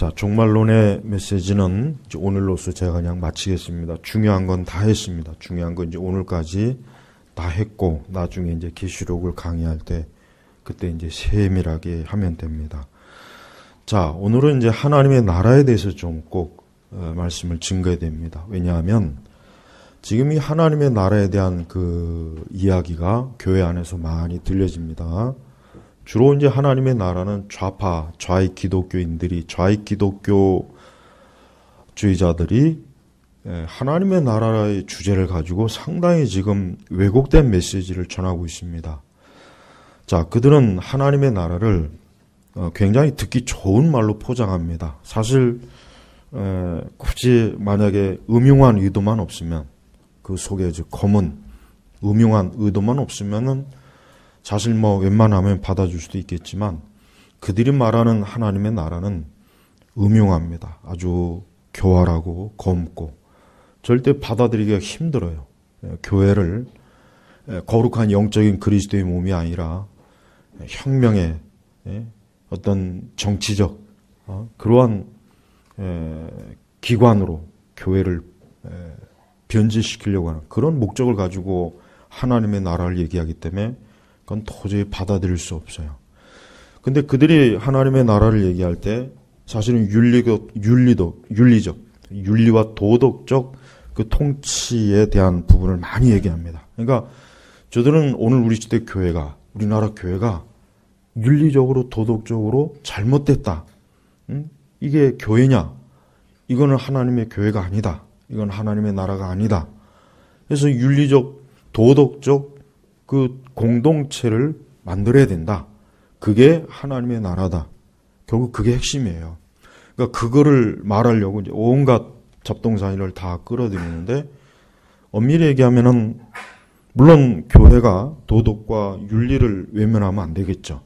자, 종말론의 메시지는 이제 오늘로서 제가 그냥 마치겠습니다. 중요한 건 다 했습니다. 중요한 건 이제 오늘까지 다 했고, 나중에 이제 계시록을 강의할 때, 그때 이제 세밀하게 하면 됩니다. 자, 오늘은 이제 하나님의 나라에 대해서 좀 꼭 말씀을 증거해야 됩니다. 왜냐하면 지금 이 하나님의 나라에 대한 그 이야기가 교회 안에서 많이 들려집니다. 주로 이제 하나님의 나라는 좌익 기독교인들이, 좌익 기독교주의자들이 하나님의 나라의 주제를 가지고 상당히 지금 왜곡된 메시지를 전하고 있습니다. 자, 그들은 하나님의 나라를 굉장히 듣기 좋은 말로 포장합니다. 사실 굳이 만약에 음흉한 의도만 없으면, 그 속에 검은 음흉한 의도만 없으면은 사실 웬만하면 받아줄 수도 있겠지만, 그들이 말하는 하나님의 나라는 음흉합니다. 아주 교활하고 검고 절대 받아들이기가 힘들어요. 교회를 거룩한 영적인 그리스도의 몸이 아니라 혁명의 어떤 정치적 그러한 기관으로 교회를 변질시키려고 하는 그런 목적을 가지고 하나님의 나라를 얘기하기 때문에 그건 도저히 받아들일 수 없어요. 근데 그들이 하나님의 나라를 얘기할 때 사실은 윤리와 도덕적 그 통치에 대한 부분을 많이 얘기합니다. 그러니까 저들은 오늘 우리 시대 교회가, 우리나라 교회가 윤리적으로 도덕적으로 잘못됐다. 이게 교회냐? 이거는 하나님의 교회가 아니다. 이건 하나님의 나라가 아니다. 그래서 윤리적, 도덕적 그 공동체를 만들어야 된다. 그게 하나님의 나라다. 결국 그게 핵심이에요. 그러니까 그거를 말하려고 이제 온갖 잡동사니를 다 끌어들이는데, 엄밀히 얘기하면은 물론 교회가 도덕과 윤리를 외면하면 안 되겠죠.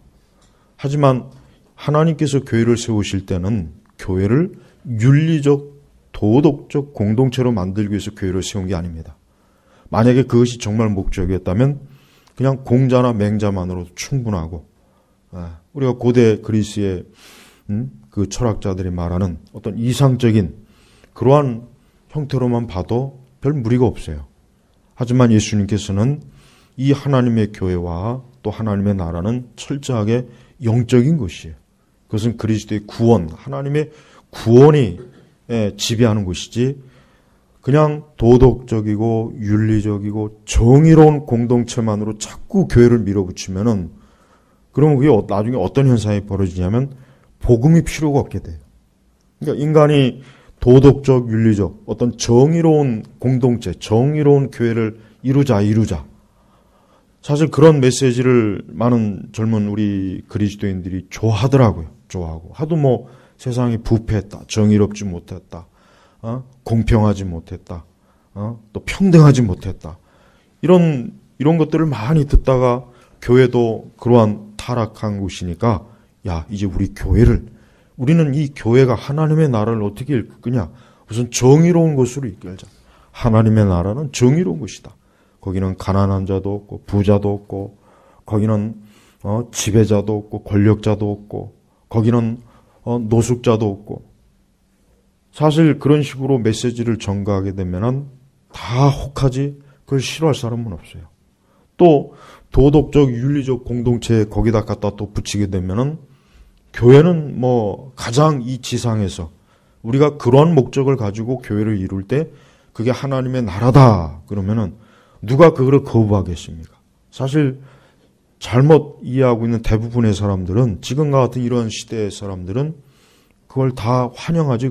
하지만 하나님께서 교회를 세우실 때는 교회를 윤리적, 도덕적 공동체로 만들기 위해서 교회를 세운 게 아닙니다. 만약에 그것이 정말 목적이었다면 그냥 공자나 맹자만으로도 충분하고, 우리가 고대 그리스의 그 철학자들이 말하는 어떤 이상적인 그러한 형태로만 봐도 별 무리가 없어요. 하지만 예수님께서는 이 하나님의 교회와 또 하나님의 나라는 철저하게 영적인 것이에요. 그것은 그리스도의 구원, 하나님의 구원이 지배하는 것이지, 그냥 도덕적이고 윤리적이고 정의로운 공동체만으로 자꾸 교회를 밀어붙이면은, 그러면 그게 나중에 어떤 현상이 벌어지냐면 복음이 필요가 없게 돼요. 그러니까 인간이 도덕적, 윤리적 어떤 정의로운 공동체, 정의로운 교회를 이루자. 사실 그런 메시지를 많은 젊은 우리 그리스도인들이 좋아하더라고요. 좋아하고. 하도 세상이 부패했다, 정의롭지 못했다, 공평하지 못했다, 또 평등하지 못했다. 이런 것들을 많이 듣다가 교회도 그러한 타락한 곳이니까, 야, 이제 우리는 이 교회가 하나님의 나라를 어떻게 이끌 거냐? 우선 정의로운 것으로 이끌자. 하나님의 나라는 정의로운 것이다. 거기는 가난한 자도 없고 부자도 없고, 거기는 지배자도 없고 권력자도 없고, 거기는 노숙자도 없고. 사실 그런 식으로 메시지를 전가하게 되면은 다 혹하지, 그걸 싫어할 사람은 없어요. 또 도덕적, 윤리적 공동체에 거기다 갖다 또 붙이게 되면은 교회는 가장 이 지상에서 우리가 그러한 목적을 가지고 교회를 이룰 때 그게 하나님의 나라다 그러면은 누가 그거를 거부하겠습니까? 사실 잘못 이해하고 있는 대부분의 사람들은, 지금과 같은 이런 시대의 사람들은 그걸 다 환영하지,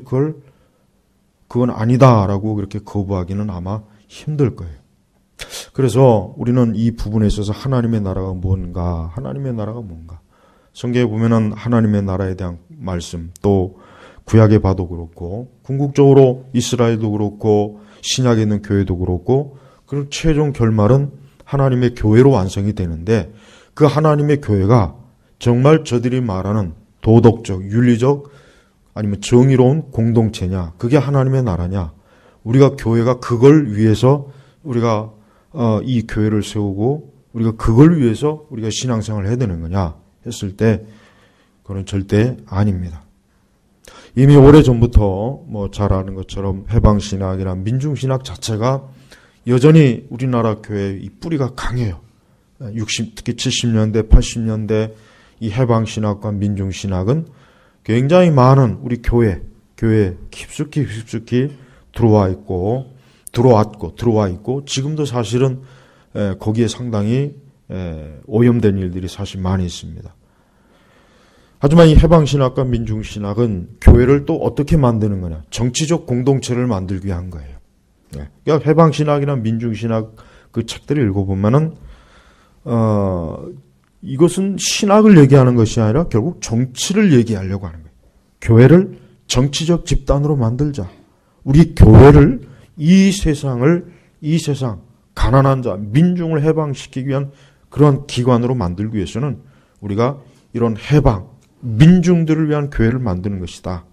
그건 아니다라고 그렇게 거부하기는 아마 힘들 거예요. 그래서 우리는 이 부분에 있어서 하나님의 나라가 뭔가, 성경에 보면은 하나님의 나라에 대한 말씀, 또 구약에 봐도 그렇고, 궁극적으로 이스라엘도 그렇고, 신약에 있는 교회도 그렇고, 그리고 최종 결말은 하나님의 교회로 완성이 되는데, 그 하나님의 교회가 정말 저들이 말하는 도덕적, 윤리적, 아니면 정의로운 공동체냐, 그게 하나님의 나라냐, 우리가 교회가 그걸 위해서 우리가 이 교회를 세우고 우리가 그걸 위해서 우리가 신앙생활을 해야 되는 거냐 했을 때, 그건 절대 아닙니다. 이미 오래전부터 뭐 잘 아는 것처럼 해방신학이나 민중신학 자체가 여전히 우리나라 교회의 이 뿌리가 강해요. 특히 70년대, 80년대 이 해방신학과 민중신학은 굉장히 많은 우리 교회에 깊숙이 들어와 있고 지금도 사실은 거기에 상당히 오염된 일들이 사실 많이 있습니다. 하지만 이 해방신학과 민중신학은 교회를 또 어떻게 만드는 거냐? 정치적 공동체를 만들기 위한 거예요. 그러니까 해방신학이나 민중신학 그 책들을 읽어보면은 이것은 신학을 얘기하는 것이 아니라 결국 정치를 얘기하려고 하는 거예요. 교회를 정치적 집단으로 만들자. 우리 교회를 이 세상 가난한 자, 민중을 해방시키기 위한 그런 기관으로 만들기 위해서는 우리가 이런 민중들을 위한 교회를 만드는 것이다.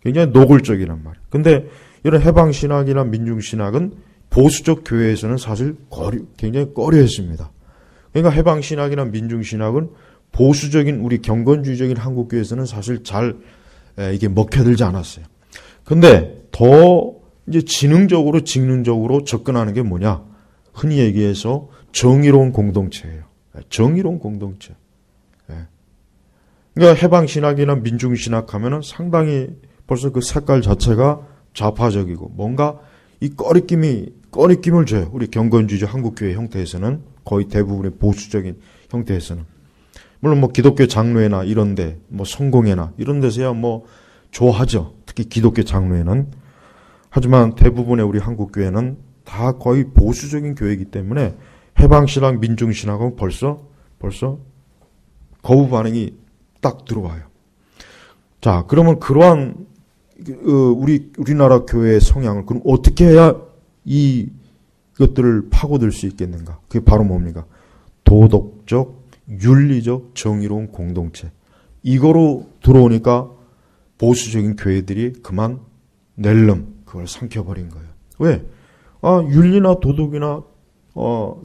굉장히 노골적이란 말이에요. 근데 이런 해방신학이나 민중신학은 보수적 교회에서는 사실 굉장히 꺼려했습니다. 그러니까 해방신학이나 민중신학은 보수적인 우리 경건주의적인 한국교회에서는 사실 잘 이게 먹혀들지 않았어요. 근데 더 이제 직능적으로 접근하는 게 뭐냐? 흔히 얘기해서 정의로운 공동체예요. 정의로운 공동체. 그러니까 해방신학이나 민중신학 하면은 상당히 벌써 그 색깔 자체가 좌파적이고 뭔가 이 꺼리낌을 줘요. 우리 경건주의적 한국교회 형태에서는 거의 대부분의 보수적인 형태에서는. 물론 뭐 기독교 장로회나 이런데 뭐 성공회나 이런 데서야 뭐 좋아하죠. 특히 기독교 장로회는. 하지만 대부분의 우리 한국교회는 다 거의 보수적인 교회이기 때문에 해방신학, 민중신학은 벌써 거부 반응이 딱 들어와요. 자, 그러면 그러한 우리나라 교회의 성향을 그럼 어떻게 해야 이것들을 파고들 수 있겠는가? 그게 바로 뭡니까? 도덕적, 윤리적, 정의로운 공동체. 이거로 들어오니까 보수적인 교회들이 그만 그걸 삼켜버린 거예요. 왜? 윤리나 도덕이나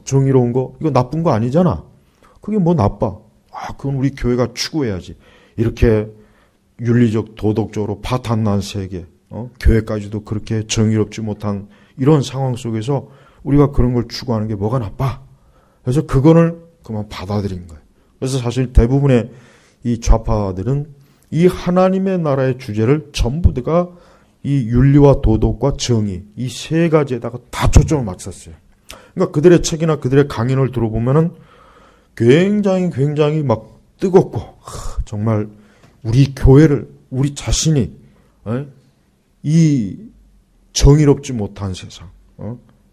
정의로운 거 이거 나쁜 거 아니잖아. 그게 뭐 나빠? 그건 우리 교회가 추구해야지. 이렇게 윤리적, 도덕적으로 파탄난 세계, 교회까지도 그렇게 정의롭지 못한 이런 상황 속에서 우리가 그런 걸 추구하는 게 뭐가 나빠? 그래서 그거를 그만 받아들인 거예요. 그래서 사실 대부분의 이 좌파들은 이 하나님의 나라의 주제를 전부 다가 이 윤리와 도덕과 정의 이 세 가지에다가 다 초점을 맞췄어요. 그러니까 그들의 책이나 그들의 강연을 들어보면은 굉장히 막 뜨겁고 정말 우리 교회를 우리 자신이 이 정의롭지 못한 세상,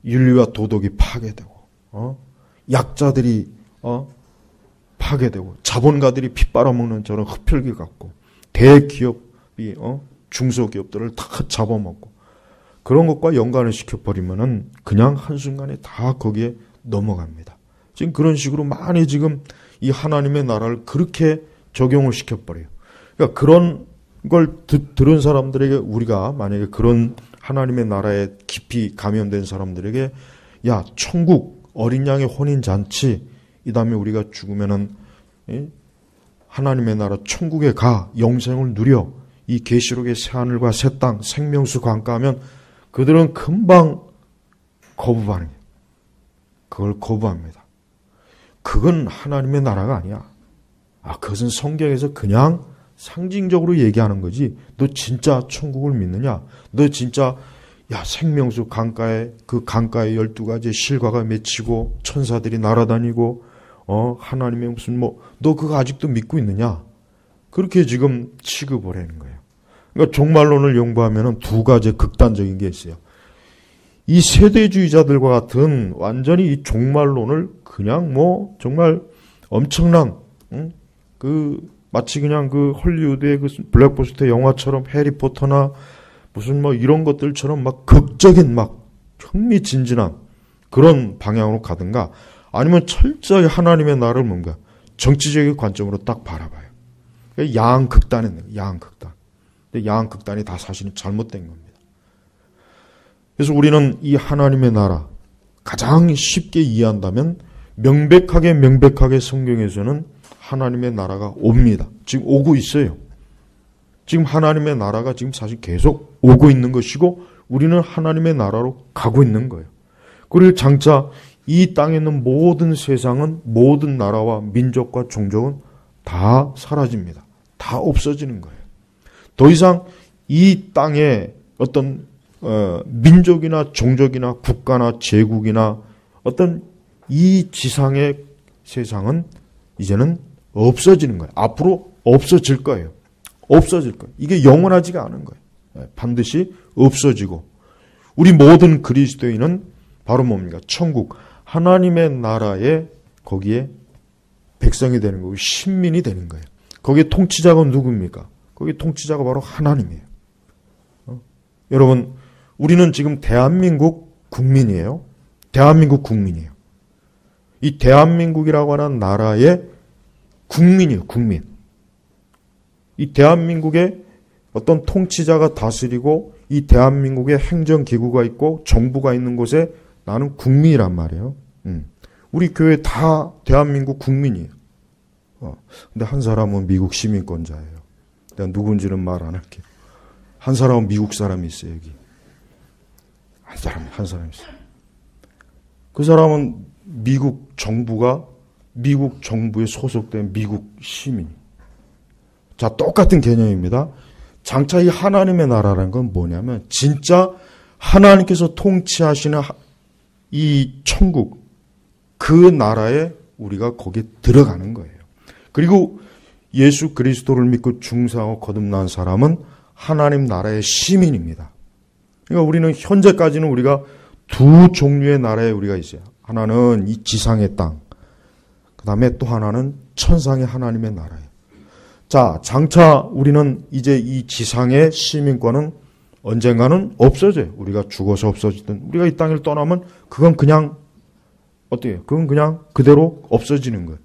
윤리와 도덕이 파괴되고 약자들이 파괴되고 자본가들이 피 빨아먹는 저런 흡혈귀 같고 대기업이 중소기업들을 다 잡아먹고 그런 것과 연관을 시켜버리면은 그냥 한순간에 다 거기에 넘어갑니다. 지금 그런 식으로 많이 지금 이 하나님의 나라를 그렇게 적용을 시켜버려요. 그러니까 그런 걸 들은 사람들에게 우리가 만약에 그런 하나님의 나라에 깊이 감염된 사람들에게 야, 천국, 어린 양의 혼인잔치, 이 다음에 우리가 죽으면은 하나님의 나라 천국에 가 영생을 누려 이 계시록의 새하늘과 새 땅 생명수 강가하면 그들은 금방 거부 반응해요. 그걸 거부합니다. 그건 하나님의 나라가 아니야. 그것은 성경에서 그냥 상징적으로 얘기하는 거지. 너 진짜 천국을 믿느냐? 너 진짜 생명수 강가에 그 강가에 12가지 실과가 맺히고 천사들이 날아다니고 하나님의 무슨 너 그거 아직도 믿고 있느냐? 그렇게 지금 취급을 하는 거예요. 그러니까 종말론을 연구하면은 두 가지 극단적인 게 있어요. 이 세대주의자들과 같은 완전히 이 종말론을 그냥 정말 엄청난 마치 그냥 그 헐리우드의 그 블랙버스터 영화처럼 해리포터나 무슨 이런 것들처럼 막 극적인 흥미진진한 그런 방향으로 가든가 아니면 철저히 하나님의 나라를 뭔가 정치적인 관점으로 딱 바라봐요. 양극단에 있는 거예요. 양극단. 근데 양극단이 다 사실은 잘못된 겁니다. 그래서 우리는 이 하나님의 나라 가장 쉽게 이해한다면 명백하게 성경에서는 하나님의 나라가 옵니다. 지금 오고 있어요. 지금 하나님의 나라가 지금 사실 계속 오고 있는 것이고 우리는 하나님의 나라로 가고 있는 거예요. 그리고 장차 이 땅에 있는 모든 세상은 모든 나라와 민족과 종족은 다 사라집니다. 다 없어지는 거예요. 더 이상 이 땅에 어떤 민족이나 종족이나 국가나 제국이나 어떤 이 지상의 세상은 이제는 없어지는 거예요. 앞으로 없어질 거예요. 없어질 거예요. 이게 영원하지가 않은 거예요. 반드시 없어지고 우리 모든 그리스도인은 바로 뭡니까? 천국, 하나님의 나라에 거기에 백성이 되는 거고 신민이 되는 거예요. 거기에 통치자가 누굽니까? 거기 통치자가 바로 하나님이에요. 여러분, 우리는 지금 대한민국 국민이에요. 대한민국 국민이에요. 이 대한민국이라고 하는 나라의 국민이에요. 국민. 이 대한민국에 어떤 통치자가 다스리고 이 대한민국에 행정기구가 있고 정부가 있는 곳에 나는 국민이란 말이에요. 우리 교회 다 대한민국 국민이에요. 근데 한 사람은 미국 시민권자예요. 내가 누군지는 말 안 할게요. 한 사람은 미국 사람이 있어요, 여기. 한 사람 있어요. 그 사람은 미국 정부에 소속된 미국 시민. 자, 똑같은 개념입니다. 장차 이 하나님의 나라라는 건 뭐냐면 진짜 하나님께서 통치하시는 이 천국, 그 나라에 우리가 거기에 들어가는 거예요. 그리고 예수 그리스도를 믿고 중생하고 거듭난 사람은 하나님 나라의 시민입니다. 그러니까 우리는 현재까지는 우리가 두 종류의 나라에 우리가 있어요. 하나는 이 지상의 땅, 그 다음에 또 하나는 천상의 하나님의 나라예요. 자, 장차 우리는 이제 이 지상의 시민권은 언젠가는 없어져요. 우리가 죽어서 없어지든 우리가 이 땅을 떠나면 그건 그냥 어때요? 그건 그냥 그대로 없어지는 거예요.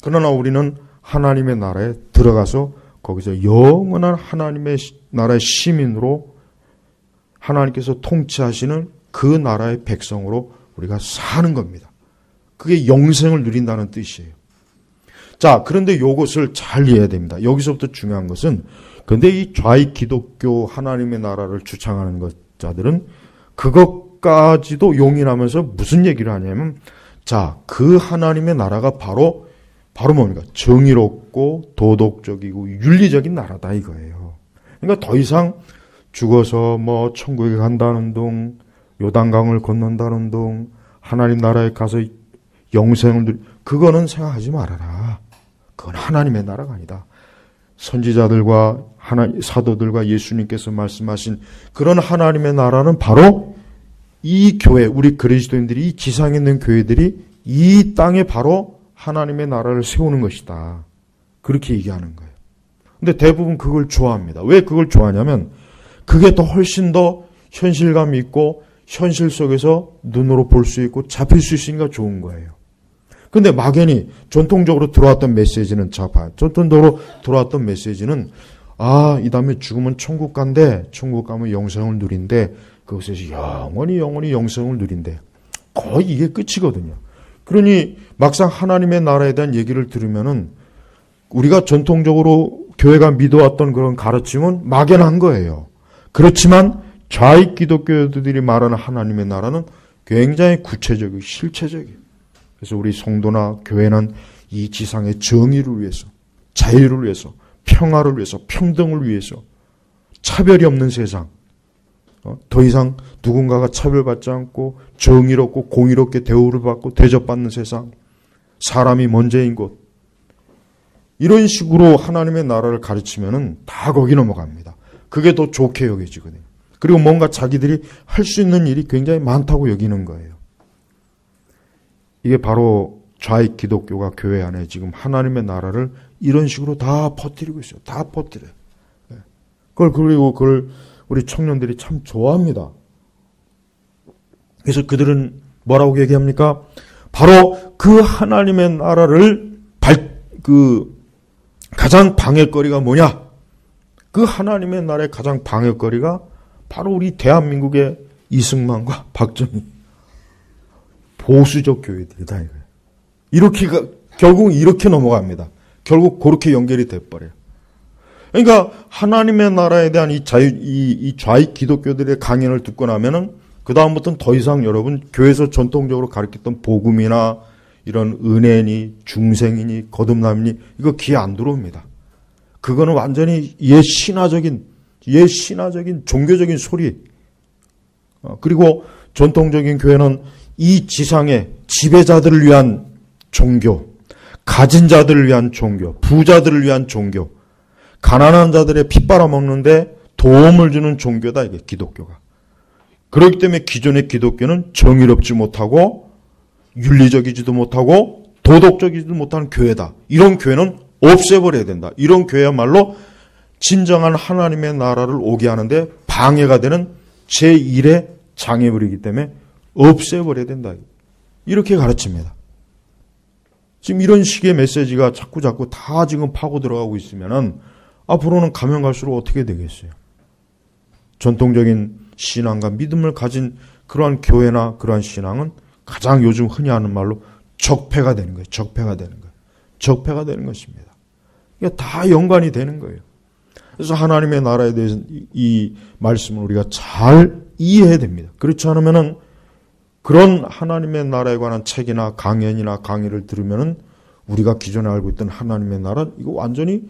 그러나 우리는 하나님의 나라에 들어가서 거기서 영원한 하나님의 나라의 시민으로 하나님께서 통치하시는 그 나라의 백성으로 우리가 사는 겁니다. 그게 영생을 누린다는 뜻이에요. 자, 그런데 이것을 잘 이해해야 됩니다. 여기서부터 중요한 것은 그런데 이 좌익 기독교 하나님의 나라를 주창하는 자들은 그것까지도 용인하면서 무슨 얘기를 하냐면 자, 그 하나님의 나라가 바로 뭡니까? 정의롭고 도덕적이고 윤리적인 나라다 이거예요. 그러니까 더 이상 죽어서 뭐 천국에 간다는 둥, 요단강을 건넌다는 둥, 하나님 나라에 가서 영생을 그거는 생각하지 말아라. 그건 하나님의 나라가 아니다. 선지자들과 사도들과 예수님께서 말씀하신 그런 하나님의 나라는 바로 이 교회, 우리 그리스도인들이 이 지상에 있는 교회들이 이 땅에 바로 하나님의 나라를 세우는 것이다. 그렇게 얘기하는 거예요. 근데 대부분 그걸 좋아합니다. 왜 그걸 좋아하냐면 그게 더 훨씬 더 현실감 있고 현실 속에서 눈으로 볼 수 있고 잡힐 수 있으니까 좋은 거예요. 근데 막연히 전통적으로 들어왔던 메시지는 전통적으로 들어왔던 메시지는 이 다음에 죽으면 천국 간대. 천국 가면 영생을 누린대. 그것에서 영원히 영생을 누린대. 거의 이게 끝이거든요. 그러니 막상 하나님의 나라에 대한 얘기를 들으면은 우리가 전통적으로 교회가 믿어왔던 그런 가르침은 막연한 거예요. 그렇지만 좌익 기독교들이 말하는 하나님의 나라는 굉장히 구체적이고 실체적이에요. 그래서 우리 성도나 교회는 이 지상의 정의를 위해서, 자유를 위해서, 평화를 위해서, 평등을 위해서, 차별이 없는 세상, 더 이상 누군가가 차별받지 않고 정의롭고 공의롭게 대우를 받고 대접받는 세상, 사람이 먼저인 곳, 이런 식으로 하나님의 나라를 가르치면은 다 거기 넘어갑니다. 그게 더 좋게 여겨지거든요. 그리고 뭔가 자기들이 할 수 있는 일이 굉장히 많다고 여기는 거예요. 이게 바로 좌익 기독교가 교회 안에 지금 하나님의 나라를 이런 식으로 다 퍼뜨리고 있어요. 다 퍼뜨려요. 그걸 우리 청년들이 참 좋아합니다. 그래서 그들은 뭐라고 얘기합니까? 바로 그 하나님의 나라를 가장 방해거리가 뭐냐? 그 하나님의 나라의 가장 방해거리가 바로 우리 대한민국의 이승만과 박정희 보수적 교회들이다 이거예요. 결국 이렇게 넘어갑니다. 결국 그렇게 연결이 돼버려요. 그러니까 하나님의 나라에 대한 이 좌익 기독교들의 강연을 듣고 나면은 그 다음부터는 더 이상 여러분 교회에서 전통적으로 가르쳤던 복음이나 이런 은혜니 중생이니 거듭남이니 이거 귀에 안 들어옵니다. 그거는 완전히 옛 신화적인 종교적인 소리. 그리고 전통적인 교회는 이 지상의 지배자들을 위한 종교, 가진 자들을 위한 종교, 부자들을 위한 종교, 가난한 자들의 피 빨아먹는데 도움을 주는 종교다, 이게 기독교가. 그렇기 때문에 기존의 기독교는 정의롭지 못하고 윤리적이지도 못하고 도덕적이지도 못한 교회다. 이런 교회는 없애버려야 된다. 이런 교회야말로 진정한 하나님의 나라를 오게 하는데 방해가 되는 제1의 장애물이기 때문에 없애버려야 된다. 이렇게 가르칩니다. 지금 이런 식의 메시지가 자꾸 다 지금 파고 들어가고 있으면은 앞으로는 가면 갈수록 어떻게 되겠어요? 전통적인 신앙과 믿음을 가진 그러한 교회나 그러한 신앙은 가장 요즘 흔히 하는 말로 적폐가 되는 거예요. 적폐가 되는 것입니다. 이게 다 연관이 되는 거예요. 그래서 하나님의 나라에 대해서 이 말씀을 우리가 잘 이해해야 됩니다. 그렇지 않으면은 그런 하나님의 나라에 관한 책이나 강연이나 강의를 들으면은 우리가 기존에 알고 있던 하나님의 나라 이거 완전히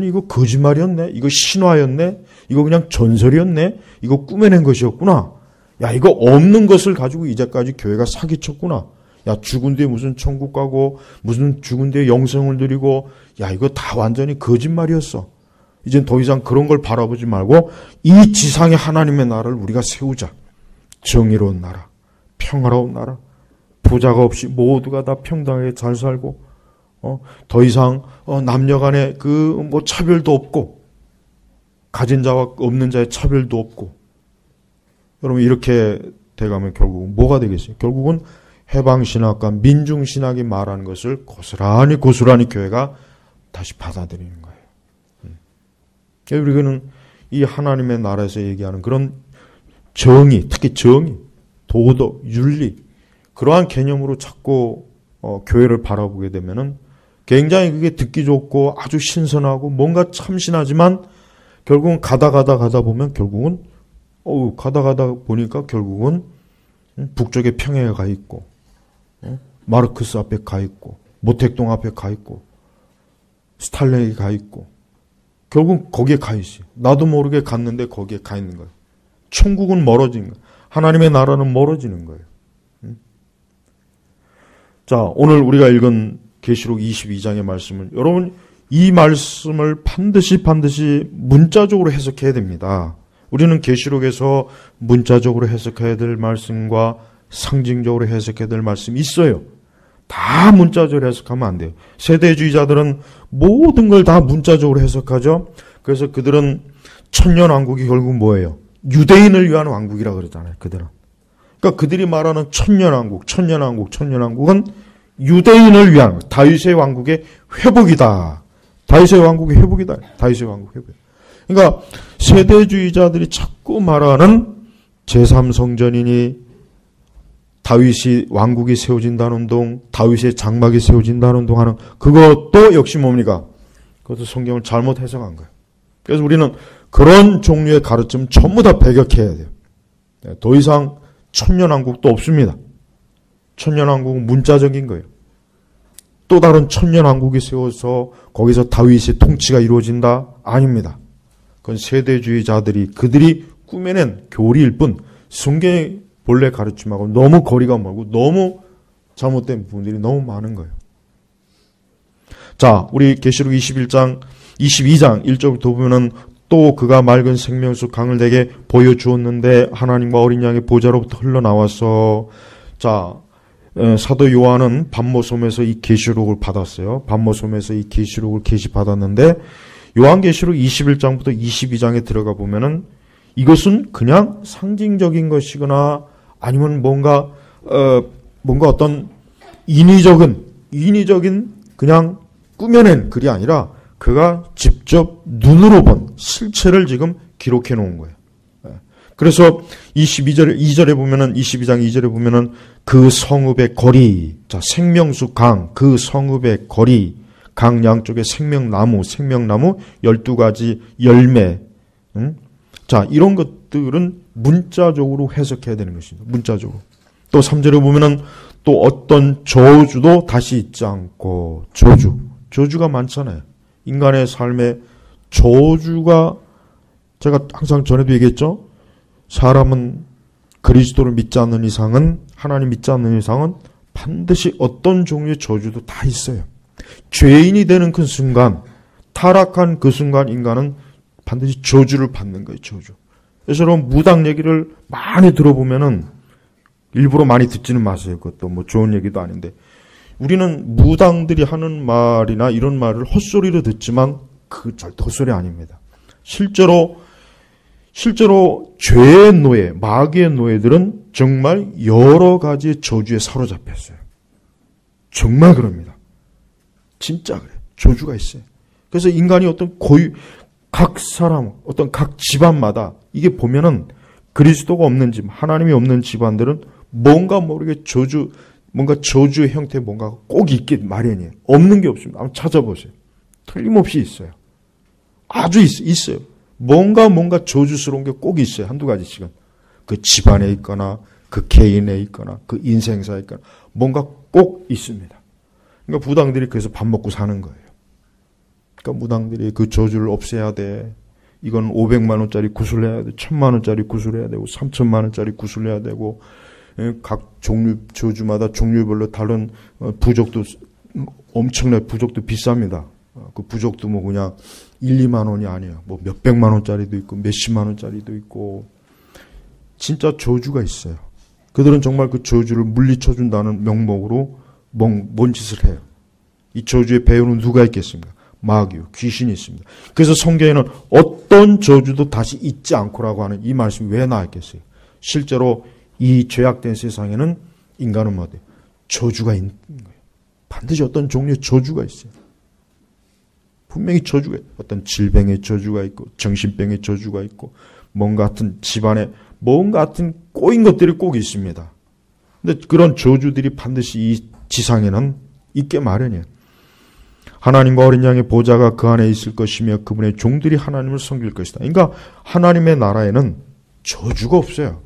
이거 거짓말이었네. 이거 신화였네. 이거 그냥 전설이었네. 이거 꾸며낸 것이었구나. 야, 이거 없는 것을 가지고 이제까지 교회가 사기쳤구나. 야, 죽은 뒤에 무슨 천국 가고 무슨 죽은 뒤에 영생을 누리고 야, 이거 다 완전히 거짓말이었어. 이젠 더 이상 그런 걸 바라보지 말고 이 지상의 하나님의 나라를 우리가 세우자. 정의로운 나라, 평화로운 나라, 부자가 없이 모두가 다 평등하게 잘 살고 더 이상 남녀 간에 차별도 없고 가진 자와 없는 자의 차별도 없고 여러분 이렇게 돼가면 결국은 뭐가 되겠어요? 결국은 해방신학과 민중신학이 말하는 것을 고스란히 교회가 다시 받아들이는 거예요. 우리는 이 하나님의 나라에서 얘기하는 그런 정의, 특히 정의, 도덕, 윤리 그러한 개념으로 자꾸 교회를 바라보게 되면은 굉장히 그게 듣기 좋고 아주 신선하고 뭔가 참신하지만 결국은 가다 보면 결국은 가다 보니까 결국은 북쪽에 평야에 가 있고 마르크스 앞에 가 있고 모택동 앞에 가 있고 스탈린에 가 있고 결국은 거기에 가 있어요. 나도 모르게 갔는데 거기에 가 있는 거예요. 천국은 멀어지는 거예요. 하나님의 나라는 멀어지는 거예요. 자, 오늘 우리가 읽은 계시록 22장의 말씀을 여러분 이 말씀을 반드시 문자적으로 해석해야 됩니다. 우리는 계시록에서 문자적으로 해석해야 될 말씀과 상징적으로 해석해야 될 말씀이 있어요. 다 문자적으로 해석하면 안 돼요. 세대주의자들은 모든 걸 다 문자적으로 해석하죠. 그래서 그들은 천년왕국이 결국 뭐예요? 유대인을 위한 왕국이라 그러잖아요. 그들은. 그러니까 그들이 말하는 천년왕국은 유대인을 위한 다윗의 왕국의 회복이다. 다윗의 왕국 회복. 그러니까 세대주의자들이 자꾸 말하는 제3성전이니 다윗이 왕국이 세워진다는 운동, 다윗의 장막이 세워진다는 운동하는 그것도 역시 뭡니까? 그것도 성경을 잘못 해석한 거예요. 그래서 우리는 그런 종류의 가르침 전부 다 배격해야 돼요. 더 이상 천년왕국도 없습니다. 천년왕국은 문자적인 거예요. 또 다른 천년왕국이 세워서 거기서 다윗의 통치가 이루어진다? 아닙니다. 그건 세대주의자들이 그들이 꾸며낸 교리일 뿐 성경의 본래 가르침하고 너무 거리가 멀고 너무 잘못된 부분들이 너무 많은 거예요. 자, 우리 계시록 22장 1절부터 보면은 또 그가 맑은 생명수 강을 내게 보여주었는데 하나님과 어린 양의 보좌로부터 흘러나와서 자 사도 요한은 반모섬에서 이 계시록을 받았어요. 반모섬에서 이 계시록을 계시받았는데 요한계시록 21장부터 22장에 들어가 보면은 이것은 그냥 상징적인 것이거나 아니면 뭔가 어떤 인위적인 그냥 꾸며낸 글이 아니라 그가 직접 눈으로 본 실체를 지금 기록해 놓은 거예요. 그래서 2절에 보면은 22장 2절에 보면은 그 성읍의 거리, 자 생명수 강, 그 성읍의 거리, 각 양쪽에 생명나무 12가지 열매. 자, 이런 것들은 문자적으로 해석해야 되는 것입니다. 문자적으로. 또 3절에 보면은 또 어떤 저주도 다시 있지 않고, 저주가 많잖아요. 인간의 삶에 저주가, 제가 항상 전에도 얘기했죠. 사람은 그리스도를 믿지 않는 이상은, 하나님 믿지 않는 이상은 반드시 어떤 종류의 저주도 다 있어요. 죄인이 되는 그 순간, 타락한 그 순간 인간은 반드시 저주를 받는 거예요. 저주. 그래서 여러분 무당 얘기를 많이 들어보면은, 일부러 많이 듣지는 마세요. 그것도 뭐 좋은 얘기도 아닌데, 우리는 무당들이 하는 말이나 이런 말을 헛소리로 듣지만 그 절대 헛소리 아닙니다. 실제로 죄의 노예, 마귀의 노예들은 정말 여러 가지의 저주에 사로잡혔어요. 정말 그럽니다. 진짜 그래요. 저주가 있어요. 그래서 인간이 어떤 각 사람, 어떤 각 집안마다 이게 보면은 그리스도가 없는 집, 하나님이 없는 집안들은 뭔가 모르게 뭔가 저주의 형태 뭔가 꼭 있기 마련이에요. 없는 게 없습니다. 한번 찾아보세요. 틀림없이 있어요. 아주 있어요. 뭔가 저주스러운 게 꼭 있어요. 한두 가지씩은. 그 집안에 있거나, 그 개인에 있거나, 그 인생사에 있거나, 뭔가 꼭 있습니다. 그러니까 무당들이 그래서 밥 먹고 사는 거예요. 그러니까 무당들이 그 저주를 없애야 돼. 이건 500만 원짜리 구슬해야 돼. 1000만 원짜리 구슬해야 되고, 3000만 원짜리 구슬해야 되고, 각 종류, 저주마다 종류별로 다른 부적도, 엄청나게 부적도 비쌉니다. 그 부적도 뭐 그냥 1, 2만 원이 아니에요. 뭐 몇백만 원짜리도 있고, 몇십만 원짜리도 있고, 진짜 저주가 있어요. 그들은 정말 그 저주를 물리쳐준다는 명목으로 뭔 짓을 해요. 이 저주의 배후는 누가 있겠습니까? 마귀요, 귀신이 있습니다. 그래서 성경에는 어떤 저주도 다시 잊지 않고라고 하는 이 말씀이 왜 나왔겠어요? 실제로 이 죄악된 세상에는 인간은 뭐예요? 저주가 있는 거예요. 반드시 어떤 종류의 저주가 있어요. 분명히 저주가, 어떤 질병의 저주가 있고, 정신병의 저주가 있고, 뭔가 같은 집안에 뭔가 같은 꼬인 것들이 꼭 있습니다. 근데 그런 저주들이 반드시 이 지상에는 있게 마련이에요. 하나님과 어린 양의 보좌가 그 안에 있을 것이며 그분의 종들이 하나님을 섬길 것이다. 그러니까 하나님의 나라에는 저주가 없어요.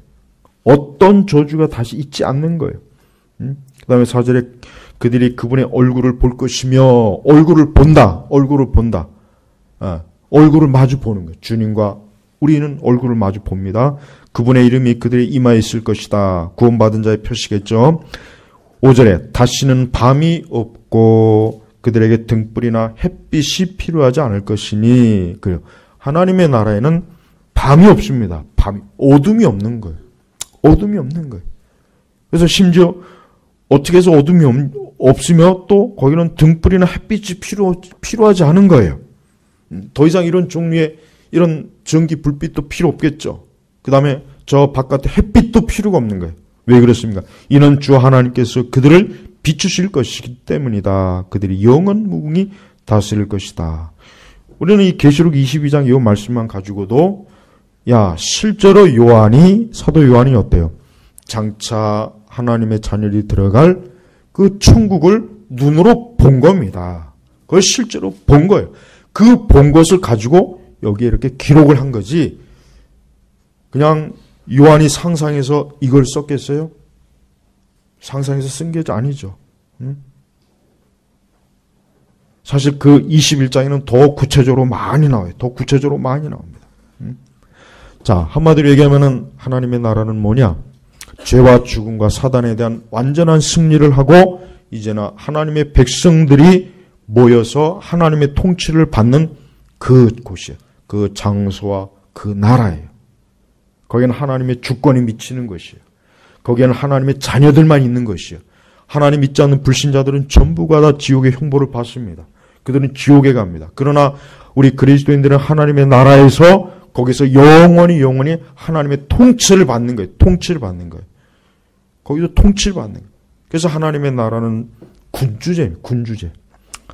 어떤 저주가 다시 있지 않는 거예요. 그 다음에 4절에 그들이 그분의 얼굴을 볼 것이며, 얼굴을 본다. 얼굴을 마주 보는 거예요. 주님과 우리는 얼굴을 마주 봅니다. 그분의 이름이 그들의 이마에 있을 것이다. 구원받은 자의 표시겠죠. 5절에 다시는 밤이 없고 그들에게 등불이나 햇빛이 필요하지 않을 것이니, 그래요. 하나님의 나라에는 밤이 없습니다. 어둠이 없는 거예요. 어둠이 없는 거예요. 그래서 심지어 어떻게 해서 어둠이 없으며 또 거기는 등불이나 햇빛이 필요하지 않은 거예요. 더 이상 이런 종류의 이런 전기 불빛도 필요 없겠죠. 그 다음에 저 바깥에 햇빛도 필요가 없는 거예요. 왜 그렇습니까? 이는 주 하나님께서 그들을 비추실 것이기 때문이다. 그들이 영원 무궁히 다스릴 것이다. 우리는 이 계시록 22장 이 말씀만 가지고도 실제로 사도 요한이 어때요? 장차 하나님의 자녀들이 들어갈 그 천국을 눈으로 본 겁니다. 그걸 실제로 본 거예요. 그 본 것을 가지고 여기에 이렇게 기록을 한 거지, 그냥 요한이 상상해서 이걸 썼겠어요? 상상해서 쓴 게 아니죠. 사실 그 21장에는 더 구체적으로 많이 나와요. 더 구체적으로 많이 나옵니다. 자, 한마디로 얘기하면은 하나님의 나라는 뭐냐? 죄와 죽음과 사단에 대한 완전한 승리를 하고 이제는 하나님의 백성들이 모여서 하나님의 통치를 받는 그 곳이에요. 그 장소와 그 나라예요. 거기는 하나님의 주권이 미치는 것이에요. 거기에는 하나님의 자녀들만 있는 것이에요. 하나님 믿지 않는 불신자들은 전부가 다 지옥의 형벌을 받습니다. 그들은 지옥에 갑니다. 그러나 우리 그리스도인들은 하나님의 나라에서 거기서 영원히 하나님의 통치를 받는 거예요. 통치를 받는 거예요. 거기도 통치를 받는 거예요. 그래서 하나님의 나라는 군주제예요. 군주제.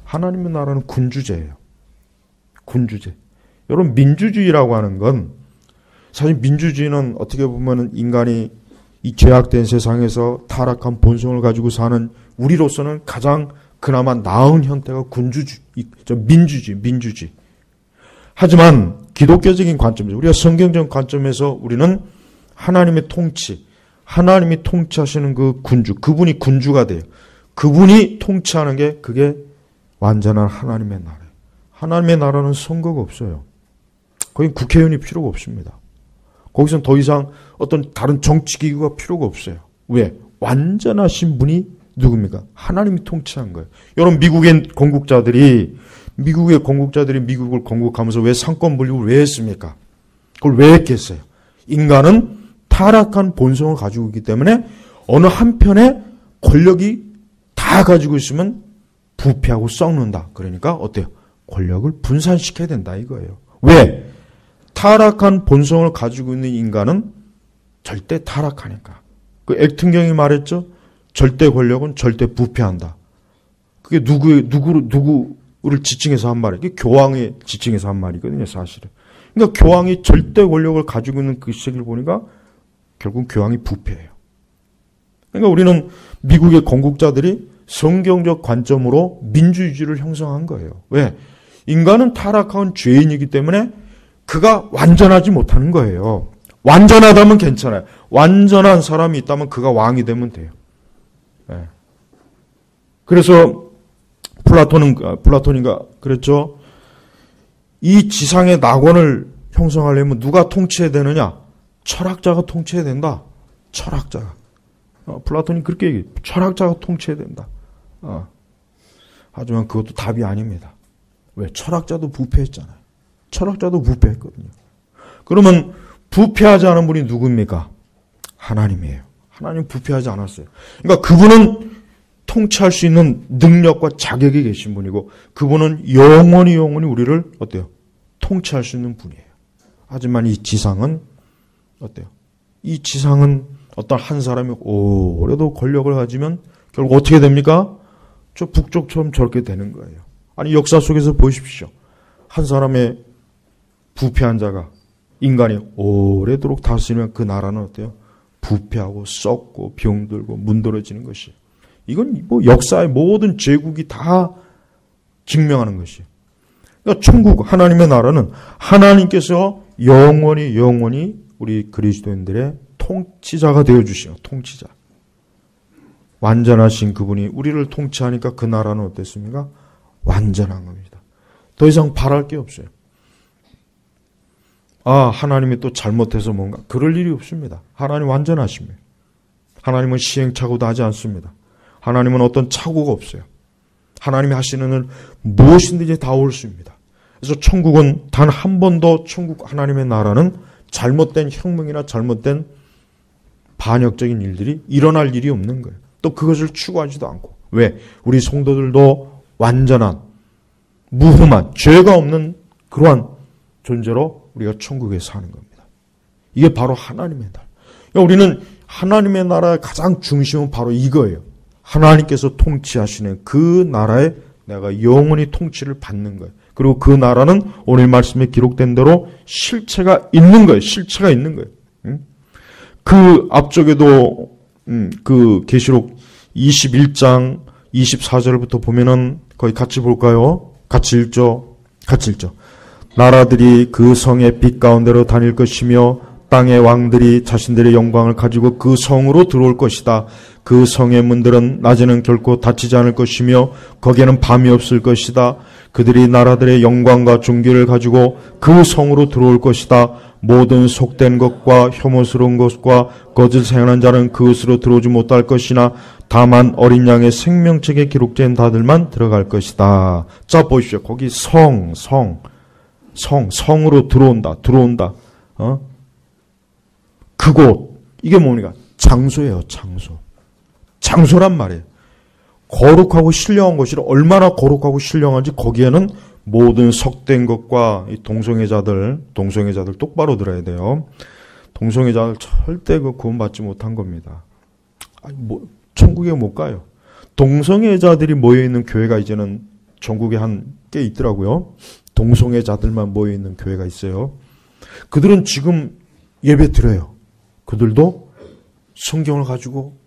하나님의 나라는 군주제예요. 군주제. 여러분, 민주주의라고 하는 건, 사실 민주주의는 어떻게 보면 인간이 이 죄악된 세상에서 타락한 본성을 가지고 사는 우리로서는 가장 그나마 나은 형태가 민주주의. 하지만 기독교적인 관점에서, 우리가 성경적 관점에서 우리는 하나님의 통치, 하나님이 통치하시는 그 군주, 그분이 군주가 돼요. 그분이 통치하는 게 그게 완전한 하나님의 나라예요. 하나님의 나라는 선거가 없어요. 거기 국회의원이 필요가 없습니다. 거기서는 더 이상 어떤 다른 정치기구가 필요가 없어요. 왜? 완전하신 분이 누굽니까? 하나님이 통치한 거예요. 여러분, 미국의 건국자들이 미국을 건국하면서 왜 상권 분립을 왜 했습니까? 그걸 왜 했겠어요? 인간은 타락한 본성을 가지고 있기 때문에 어느 한편에 권력이 다 가지고 있으면 부패하고 썩는다. 그러니까 어때요? 권력을 분산시켜야 된다 이거예요. 왜? 타락한 본성을 가지고 있는 인간은 절대 타락하니까. 그 액튼경이 말했죠. 절대 권력은 절대 부패한다. 그게 누구를 지칭해서 한 말이에요. 그게 교황의 지칭해서 한 말이거든요, 사실은. 그러니까 교황이 절대 권력을 가지고 있는 그 시기를 보니까 결국 교황이 부패해요. 그러니까 우리는 미국의 건국자들이 성경적 관점으로 민주주의를 형성한 거예요. 왜? 인간은 타락한 죄인이기 때문에 그가 완전하지 못하는 거예요. 완전하다면 괜찮아요. 완전한 사람이 있다면 그가 왕이 되면 돼요. 네. 그래서 플라톤인가 그랬죠. 이 지상의 낙원을 형성하려면 누가 통치해야 되느냐? 철학자가 통치해야 된다. 철학자가. 플라톤이 그렇게 얘기해요. 철학자가 통치해야 된다. 하지만 그것도 답이 아닙니다. 왜? 철학자도 부패했잖아요. 철학자도 부패했거든요. 그러면 부패하지 않은 분이 누굽니까? 하나님이에요. 하나님 부패하지 않았어요. 그러니까 그분은 통치할 수 있는 능력과 자격이 계신 분이고 그분은 영원히 우리를 어때요? 통치할 수 있는 분이에요. 하지만 이 지상은 어때요? 이 지상은 어떤 한 사람이 오래도 권력을 가지면 결국 어떻게 됩니까? 저 북쪽처럼 저렇게 되는 거예요. 아니 역사 속에서 보십시오. 한 사람의 부패한 자가 인간이 오래도록 다스리면 그 나라는 어때요? 부패하고 썩고 병들고 문드러지는 것이. 이건 뭐 역사의 모든 제국이 다 증명하는 것이에요. 그러니까 천국, 하나님의 나라는 하나님께서 영원히 우리 그리스도인들의 통치자가 되어주시오. 통치자. 완전하신 그분이 우리를 통치하니까 그 나라는 어땠습니까? 완전한 겁니다. 더 이상 바랄 게 없어요. 하나님이 또 잘못해서 뭔가 그럴 일이 없습니다. 하나님 완전하십니다. 하나님은 시행착오도 하지 않습니다. 하나님은 어떤 착오가 없어요. 하나님이 하시는 일 무엇이든지 다 옳습니다. 그래서 천국은 단 한 번도 천국 하나님의 나라는 잘못된 혁명이나 잘못된 반역적인 일들이 일어날 일이 없는 거예요. 또 그것을 추구하지도 않고. 왜? 우리 성도들도 완전한 무흠한 죄가 없는 그러한 존재로 우리가 천국에 사는 겁니다. 이게 바로 하나님의 나라. 그러니까 우리는 하나님의 나라의 가장 중심은 바로 이거예요. 하나님께서 통치하시는 그 나라에 내가 영원히 통치를 받는 거예요. 그리고 그 나라는 오늘 말씀에 기록된 대로 실체가 있는 거예요. 실체가 있는 거예요. 그 앞쪽에도 그 계시록 21장 24절부터 보면은 거의 같이 볼까요? 같이 읽죠. 나라들이 그 성의 빛 가운데로 다닐 것이며 땅의 왕들이 자신들의 영광을 가지고 그 성으로 들어올 것이다. 그 성의 문들은 낮에는 결코 닫히지 않을 것이며 거기에는 밤이 없을 것이다. 그들이 나라들의 영광과 존귀를 가지고 그 성으로 들어올 것이다. 모든 속된 것과 혐오스러운 것과 거짓 생활하는 자는 그것으로 들어오지 못할 것이나 다만 어린 양의 생명책에 기록된 자들만 들어갈 것이다. 자 보십시오. 거기 성으로 들어온다. 그곳 이게 뭡니까? 장소예요. 장소란 말이에요. 거룩하고 신령한 것이 얼마나 거룩하고 신령한지 거기에는 모든 석된 것과 이 동성애자들 똑바로 들어야 돼요. 동성애자들 절대 그 구원받지 못한 겁니다. 천국에 못 가요. 동성애자들이 모여있는 교회가 이제는 전국에 한 꽤 있더라고요. 동성애자들만 모여있는 교회가 있어요. 그들은 지금 예배 드려요. 그들도 성경을 가지고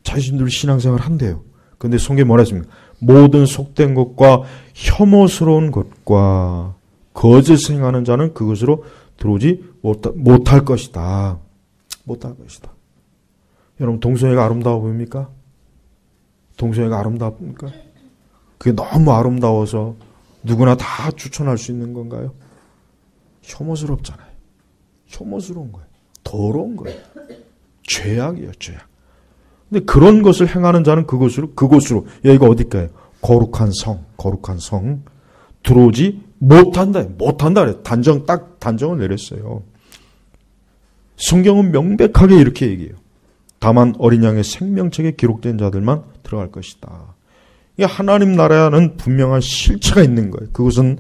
자신들 신앙생활 한대요. 근데 성경에 뭐라 했습니까? 모든 속된 것과 혐오스러운 것과 거짓을 행하는 자는 그것으로 들어오지 못할 것이다. 못할 것이다. 여러분, 동성애가 아름다워 보입니까? 동성애가 아름다웁니까? 그게 너무 아름다워서 누구나 다 추천할 수 있는 건가요? 혐오스럽잖아요. 혐오스러운 거예요. 더러운 거예요. 죄악이에요, 죄악. 근데 그런 것을 행하는 자는 그곳으로, 여기가 어딜까요? 거룩한 성, 들어오지 못한다 그래요. 단정을 내렸어요. 성경은 명백하게 이렇게 얘기해요. 다만 어린 양의 생명책에 기록된 자들만 들어갈 것이다. 하나님 나라에는 분명한 실체가 있는 거예요. 그것은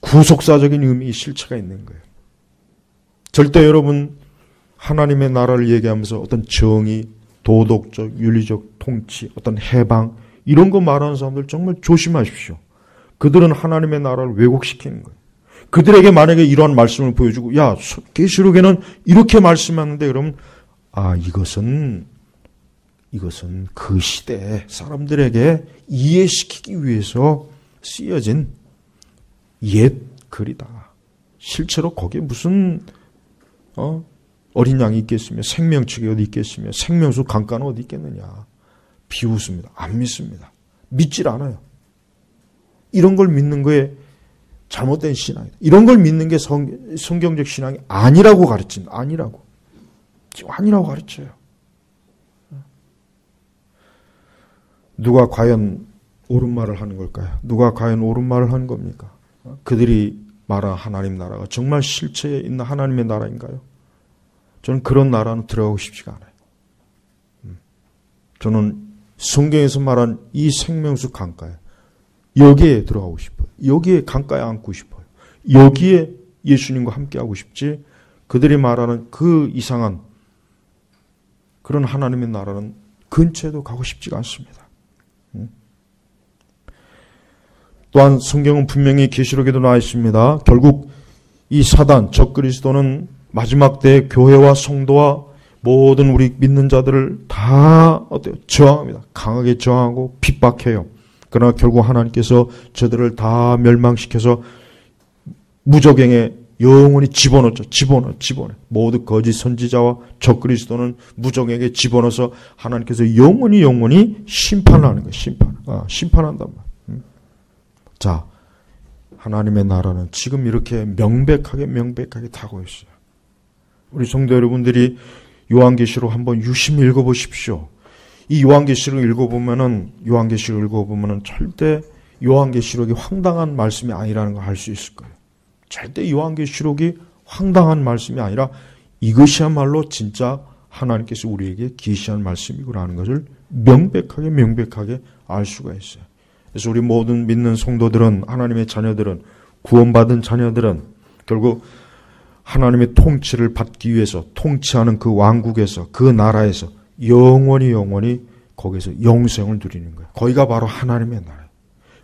구속사적인 의미의 실체가 있는 거예요. 절대 여러분 하나님의 나라를 얘기하면서 어떤 정의, 도덕적, 윤리적 통치, 어떤 해방 이런 거 말하는 사람들 정말 조심하십시오. 그들은 하나님의 나라를 왜곡시키는 거예요. 그들에게 만약에 이러한 말씀을 보여주고 야, 계시록에는 이렇게 말씀하는데 그러면 이것은 그 시대 사람들에게 이해시키기 위해서 쓰여진 옛 글이다. 실제로 거기에 무슨 어린 양이 있겠으며 생명책이 어디 있겠으며 생명수 강가는 어디 있겠느냐. 비웃습니다. 안 믿습니다. 믿질 않아요. 이런 걸 믿는 거에 잘못된 신앙이다. 이런 걸 믿는 게 성경적 신앙이 아니라고 가르친다. 아니라고 가르쳐요. 누가 과연 옳은 말을 하는 걸까요? 누가 과연 옳은 말을 하는 겁니까? 그들이 말한 하나님 나라가 정말 실체에 있는 하나님의 나라인가요? 저는 그런 나라는 들어가고 싶지가 않아요. 저는 성경에서 말한 이 생명수 강가에 여기에 들어가고 싶어요. 여기에 강가에 앉고 싶어요. 여기에 예수님과 함께하고 싶지 그들이 말하는 그 이상한 그런 하나님의 나라는 근처에도 가고 싶지가 않습니다. 또한 성경은 분명히 계시록에도 나와 있습니다. 결국 이 사단, 적그리스도는 마지막 때 교회와 성도와 모든 우리 믿는 자들을 다 저항합니다. 강하게 저항하고 핍박해요. 그러나 결국 하나님께서 저들을 다 멸망시켜서 무저갱에 영원히 집어넣죠. 집어넣어. 모두 거짓 선지자와 적그리스도는 무저갱에 집어넣어서 하나님께서 영원히 심판하는 거예요. 심판한단 말이에요. 자, 하나님의 나라는 지금 이렇게 명백하게 타고 있어요. 우리 성도 여러분들이 요한계시록 한번 유심히 읽어보십시오. 이 요한계시록을 읽어보면은 절대 요한계시록이 황당한 말씀이 아니라는 걸 알 수 있을 거예요. 절대 요한계시록이 황당한 말씀이 아니라 이것이야말로 진짜 하나님께서 우리에게 계시한 말씀이구나는 것을 명백하게 알 수가 있어요. 그래서 우리 모든 믿는 성도들은, 하나님의 자녀들은, 구원받은 자녀들은 결국 하나님의 통치를 받기 위해서 통치하는 그 왕국에서, 그 나라에서 영원히 거기서 영생을 누리는 거예요. 거기가 바로 하나님의 나라예요.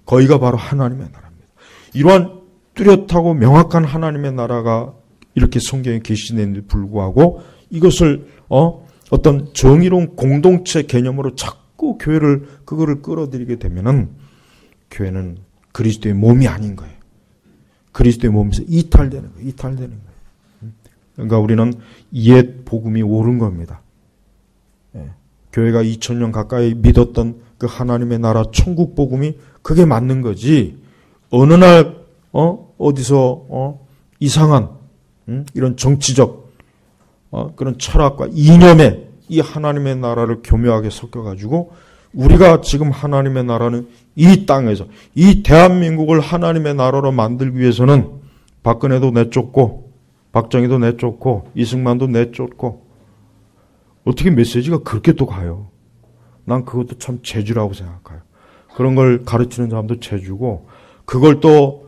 거기가 바로 하나님의 나라입니다. 이러한 뚜렷하고 명확한 하나님의 나라가 이렇게 성경에 계시는데도 불구하고 이것을 어떤 정의로운 공동체 개념으로 자꾸 그거를 끌어들이게 되면은 교회는 그리스도의 몸이 아닌 거예요. 그리스도의 몸에서 이탈되는 거예요. 그러니까 우리는 옛 복음이 옳은 겁니다. 교회가 2000년 가까이 믿었던 그 하나님의 나라 천국 복음이 그게 맞는 거지. 어느 날 어디서 이상한 이런 정치적 그런 철학과 이념에 이 하나님의 나라를 교묘하게 섞여가지고 우리가 지금 하나님의 나라는 이 땅에서 이 대한민국을 하나님의 나라로 만들기 위해서는 박근혜도 내쫓고 박정희도 내쫓고 이승만도 내쫓고 어떻게 메시지가 그렇게 또 가요. 난 그것도 참 재주라고 생각해요. 그런 걸 가르치는 사람도 재주고 그걸 또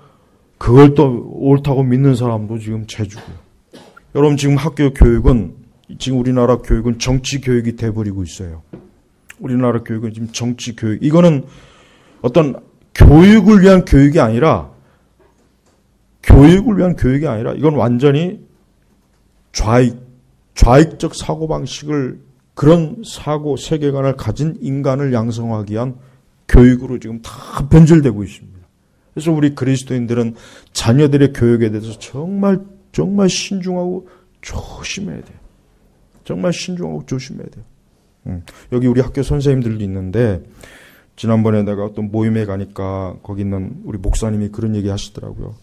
옳다고 믿는 사람도 지금 재주고요. 여러분 지금 학교 교육은 지금 우리나라 교육은 정치 교육이 돼버리고 있어요. 우리나라 교육은 지금 정치 교육. 이거는 어떤 교육을 위한 교육이 아니라 이건 완전히 좌익적 사고방식을 그런 사고 세계관을 가진 인간을 양성하기 위한 교육으로 지금 다 변질되고 있습니다. 그래서 우리 그리스도인들은 자녀들의 교육에 대해서 정말 신중하고 조심해야 돼요. 정말 신중하고 조심해야 돼요. 여기 우리 학교 선생님들도 있는데 지난번에 내가 어떤 모임에 가니까 거기 있는 우리 목사님이 그런 얘기 하시더라고요.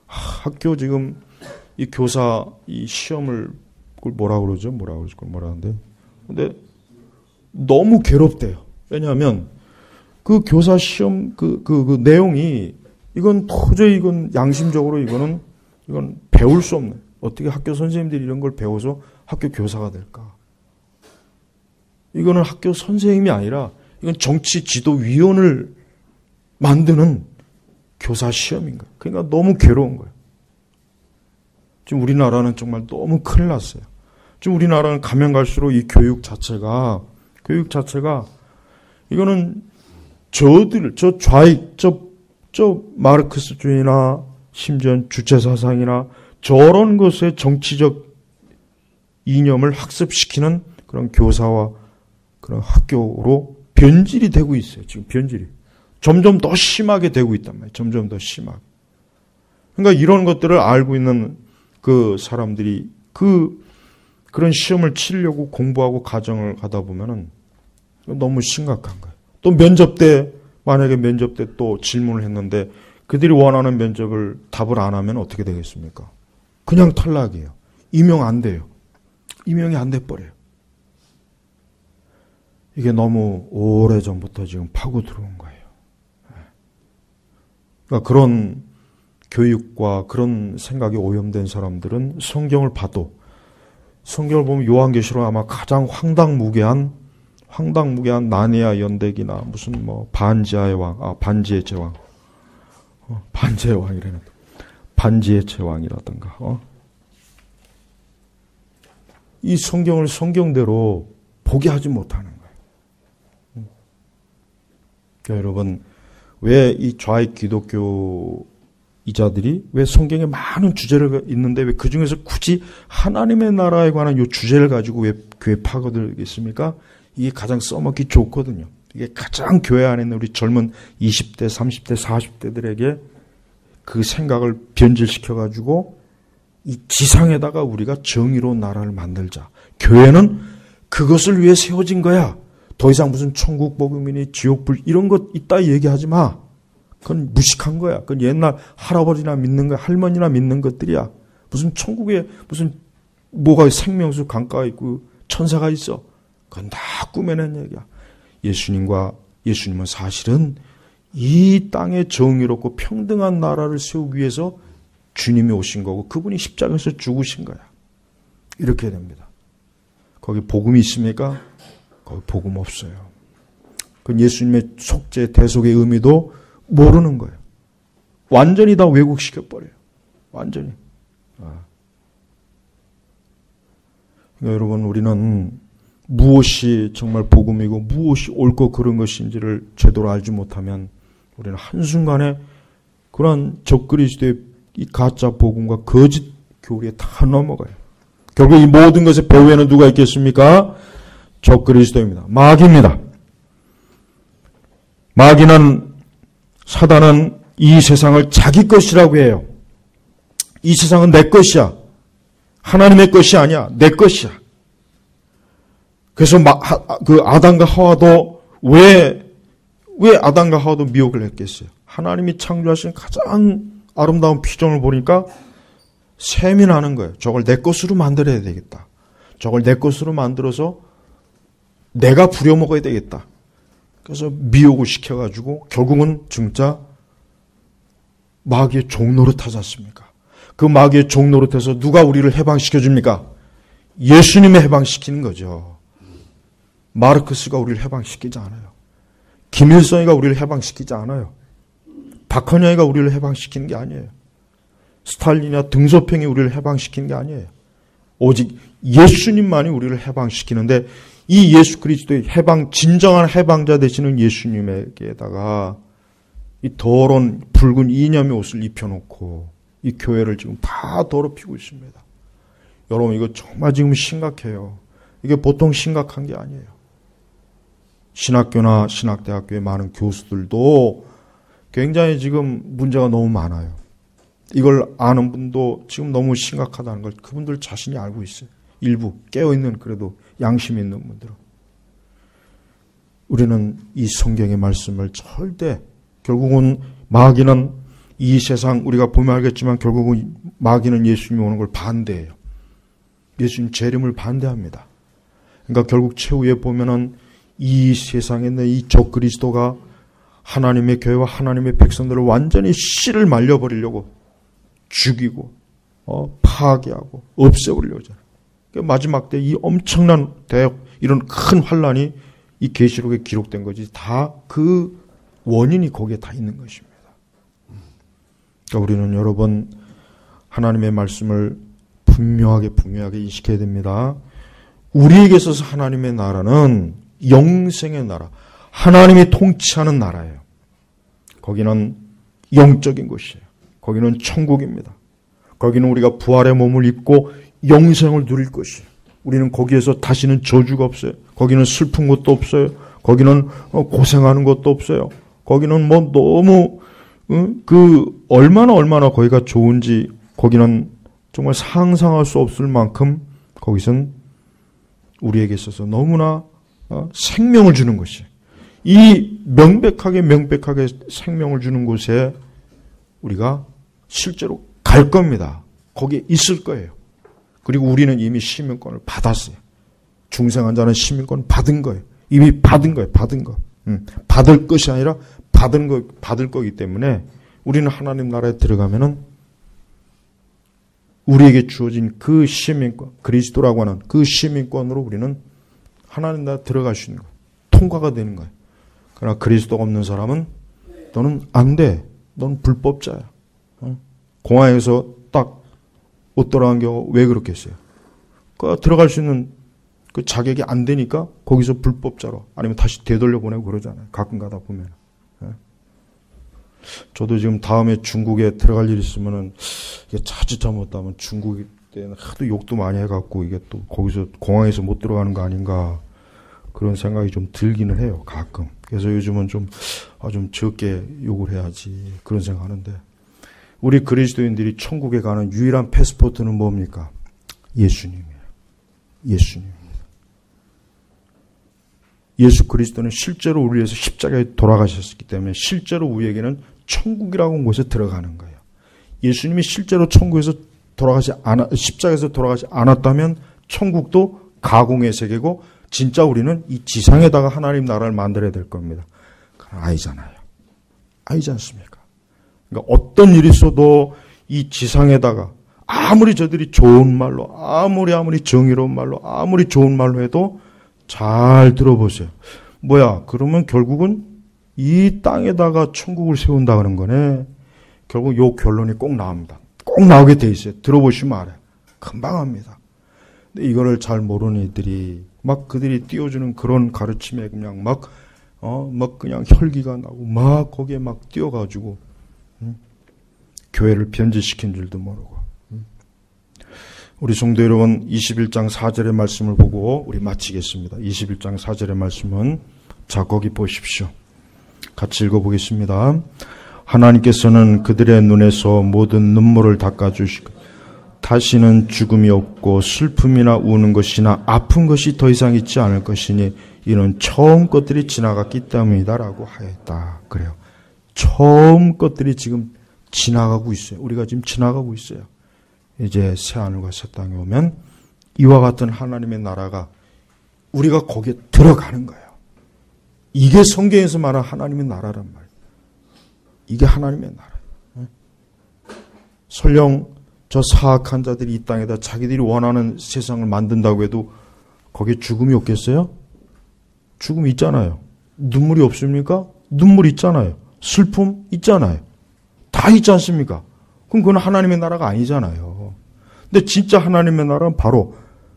학교 지금 이 교사 이 시험을 그걸 뭐라 하는데 근데 너무 괴롭대요. 왜냐하면 그 교사 시험 그 내용이 이건 도저히 이건 양심적으로 이건 배울 수 없는, 어떻게 학교 선생님들이 이런 걸 배워서 학교 교사가 될까? 이거는 학교 선생님이 아니라 이건 정치 지도위원을 만드는 교사 시험인 거예요. 그러니까 너무 괴로운 거예요. 지금 우리나라는 정말 너무 큰일 났어요. 지금 우리나라는 가면 갈수록 이 교육 자체가 이거는 저 좌익, 저 마르크스주의나 심지어 주체사상이나 저런 것의 정치적 이념을 학습시키는 그런 교사와 그런 학교로 변질이 되고 있어요. 지금 변질이. 점점 더 심하게 되고 있단 말이에요. 점점 더 심하게. 그러니까 이런 것들을 알고 있는 그 사람들이 그런 시험을 치려고 공부하고 가정을 가다 보면은 너무 심각한 거예요. 또 만약에 면접 때 또 질문을 했는데 그들이 원하는 면접을 답을 안 하면 어떻게 되겠습니까? 그냥 탈락이에요. 임용 안 돼요. 임용이 안 돼 버려요. 이게 너무 오래전부터 지금 파고 들어온 거예요. 그러니까 그런 교육과 그런 생각이 오염된 사람들은 성경을 봐도, 성경을 보면 요한계시록 아마 가장 황당무계한 나니아 연대기나 무슨 뭐 반지의 제왕, 반지의 왕이라는, 반지의 제왕이라든가, 이 성경을 성경대로 보게 하지 못하는 거예요. 그러니까 여러분, 왜 이 좌익 기독교 이자들이 왜 성경에 많은 주제를 있는데 왜 그 중에서 굳이 하나님의 나라에 관한 이 주제를 가지고 왜 교회 파고들겠습니까? 이게 가장 써먹기 좋거든요. 이게 가장 교회 안에 있는 우리 젊은 20대, 30대, 40대들에게 그 생각을 변질시켜가지고 이 지상에다가 우리가 정의로운 나라를 만들자. 교회는 그것을 위해 세워진 거야. 더 이상 무슨 천국 복음이니 지옥불 이런 것 있다 얘기하지 마. 그건 무식한 거야. 그건 옛날 할아버지나 믿는 거, 할머니나 믿는 것들이야. 무슨 천국에 무슨 뭐가 생명수 강가가 있고 천사가 있어. 그건 다 꾸며낸 얘기야. 예수님은 사실은 이 땅에 정의롭고 평등한 나라를 세우기 위해서 주님이 오신 거고 그분이 십자가에서 죽으신 거야. 이렇게 됩니다. 거기 복음이 있습니까? 거기 복음 없어요. 그건 예수님의 속죄 대속의 의미도 모르는 거예요. 완전히 다 왜곡시켜버려요. 완전히. 그러니까 여러분, 우리는 무엇이 정말 복음이고 무엇이 옳고 그런 것인지를 제대로 알지 못하면 우리는 한순간에 그러한 적그리스도의 이 가짜 복음과 거짓 교리에 다 넘어가요. 결국 이 모든 것의 배후에는 누가 있겠습니까? 적그리스도입니다. 마귀입니다. 사단은 이 세상을 자기 것이라고 해요. 이 세상은 내 것이야. 하나님의 것이 아니야. 내 것이야. 그래서 아담과 하와도 왜 아담과 하와도 미혹을 했겠어요? 하나님이 창조하신 가장 아름다운 피조물을 보니까 셈이 나는 거예요. 저걸 내 것으로 만들어야 되겠다. 저걸 내 것으로 만들어서 내가 부려먹어야 되겠다. 그래서 미혹을 시켜가지고 결국은 진짜 마귀의 종노릇 하지 않습니까? 그 마귀의 종노릇에서 누가 우리를 해방시켜줍니까? 예수님이 해방시키는 거죠. 마르크스가 우리를 해방시키지 않아요. 김일성이가 우리를 해방시키지 않아요. 박헌영이가 우리를 해방시키는 게 아니에요. 스탈린이나 등소평이 우리를 해방시키는 게 아니에요. 오직 예수님만이 우리를 해방시키는데 이 예수 그리스도의 진정한 해방자 되시는 예수님에게다가 이 더러운 붉은 이념의 옷을 입혀놓고 이 교회를 지금 다 더럽히고 있습니다. 여러분, 이거 정말 지금 심각해요. 이게 보통 심각한 게 아니에요. 신학교나 신학대학교의 많은 교수들도 굉장히 지금 문제가 너무 많아요. 이걸 아는 분도 지금 너무 심각하다는 걸 그분들 자신이 알고 있어요. 일부 깨어있는 그래도 양심 있는 분들은. 우리는 이 성경의 말씀을 절대 결국은 마귀는 이 세상 우리가 보면 알겠지만 결국은 마귀는 예수님이 오는 걸 반대해요. 예수님 재림을 반대합니다. 그러니까 결국 최후에 보면은 이 세상에 있는 이 적그리스도가 하나님의 교회와 하나님의 백성들을 완전히 씨를 말려버리려고 죽이고 파괴하고 없애버리려고 하잖아요. 그러니까 마지막 때 이 엄청난 이런 큰 환란이 이 계시록에 기록된 거지 다 그 원인이 거기에 다 있는 것입니다. 그러니까 우리는 여러분 하나님의 말씀을 분명하게 인식해야 됩니다. 우리에게 있어서 하나님의 나라는 영생의 나라, 하나님이 통치하는 나라예요. 거기는 영적인 곳이에요. 거기는 천국입니다. 거기는 우리가 부활의 몸을 입고 영생을 누릴 것이에요. 우리는 거기에서 다시는 저주가 없어요. 거기는 슬픈 것도 없어요. 거기는 고생하는 것도 없어요. 거기는 뭐 너무 얼마나 거기가 좋은지 거기는 정말 상상할 수 없을 만큼 거기선 우리에게 있어서 너무나 생명을 주는 것이에요. 이 명백하게 생명을 주는 곳에 우리가 실제로 갈 겁니다. 거기에 있을 거예요. 그리고 우리는 이미 시민권을 받았어요. 중생한 자는 시민권 받은 거예요. 이미 받은 거예요. 받은 거. 받을 것이 아니라 받을 거기 때문에 우리는 하나님 나라에 들어가면은 우리에게 주어진 그 시민권, 그리스도라고 하는 그 시민권으로 우리는 하나님 나라에 들어갈 수 있는 거예요. 통과가 되는 거예요. 그러나 그리스도가 없는 사람은 너는 안 돼. 넌 불법자야. 공항에서 딱 못 들어간 경우 왜 그렇겠어요? 들어갈 수 있는 그 자격이 안 되니까 거기서 불법자로 아니면 다시 되돌려 보내고 그러잖아요. 가끔 가다 보면. 저도 지금 다음에 중국에 들어갈 일이 있으면은 이게 자칫 잘못하면 중국에 때는 하도 욕도 많이 해갖고 이게 또 거기서 공항에서 못 들어가는 거 아닌가 그런 생각이 좀 들기는 해요. 가끔. 그래서 요즘은 좀 적게 욕을 해야지 그런 생각하는데 우리 그리스도인들이 천국에 가는 유일한 패스포트는 뭡니까? 예수님이에요. 예수님입니다. 예수 그리스도는 실제로 우리 위해서 십자가에 돌아가셨기 때문에 실제로 우리에게는 천국이라고 하는 곳에 들어가는 거예요. 예수님이 실제로 십자가에서 돌아가지 않았다면 천국도 가공의 세계고 진짜 우리는 이 지상에다가 하나님 나라를 만들어야 될 겁니다. 그건 아니잖아요. 아니지 않습니까? 그러니까 어떤 일이 있어도 이 지상에다가 아무리 저들이 좋은 말로 아무리 정의로운 말로 아무리 좋은 말로 해도 잘 들어보세요. 그러면 결국은 이 땅에다가 천국을 세운다는 거네. 결국 요 결론이 꼭 나옵니다. 꼭 나오게 돼 있어요. 들어보시면 알아요. 금방 합니다. 근데 이거를 잘 모르는 이들이 그들이 띄워주는 그런 가르침에 그냥 그냥 혈기가 나고 거기에 띄워가지고 교회를 변질시킨 줄도 모르고. 우리 성도 여러분 21장 4절의 말씀을 보고 우리 마치겠습니다. 21장 4절의 말씀은 거기 보십시오. 같이 읽어보겠습니다. 하나님께서는 그들의 눈에서 모든 눈물을 닦아주시고 다시는 죽음이 없고 슬픔이나 우는 것이나 아픈 것이 더 이상 있지 않을 것이니 이는 처음 것들이 지나갔기 때문이다라고 하였다. 그래요. 처음 것들이 지금 지나가고 있어요. 우리가 지금 지나가고 있어요. 이제 새하늘과 새 땅에 오면 이와 같은 하나님의 나라가 우리가 거기에 들어가는 거예요. 이게 성경에서 말하는 하나님의 나라란 말이에요. 이게 하나님의 나라예요. 설령 저 사악한 자들이 이 땅에다 자기들이 원하는 세상을 만든다고 해도 거기에 죽음이 없겠어요? 죽음이 있잖아요. 눈물이 없습니까? 눈물이 있잖아요. 슬픔 있잖아요. 다 있지 않습니까? 그럼 그건 하나님의 나라가 아니잖아요. 근데 진짜 하나님의 나라는 바로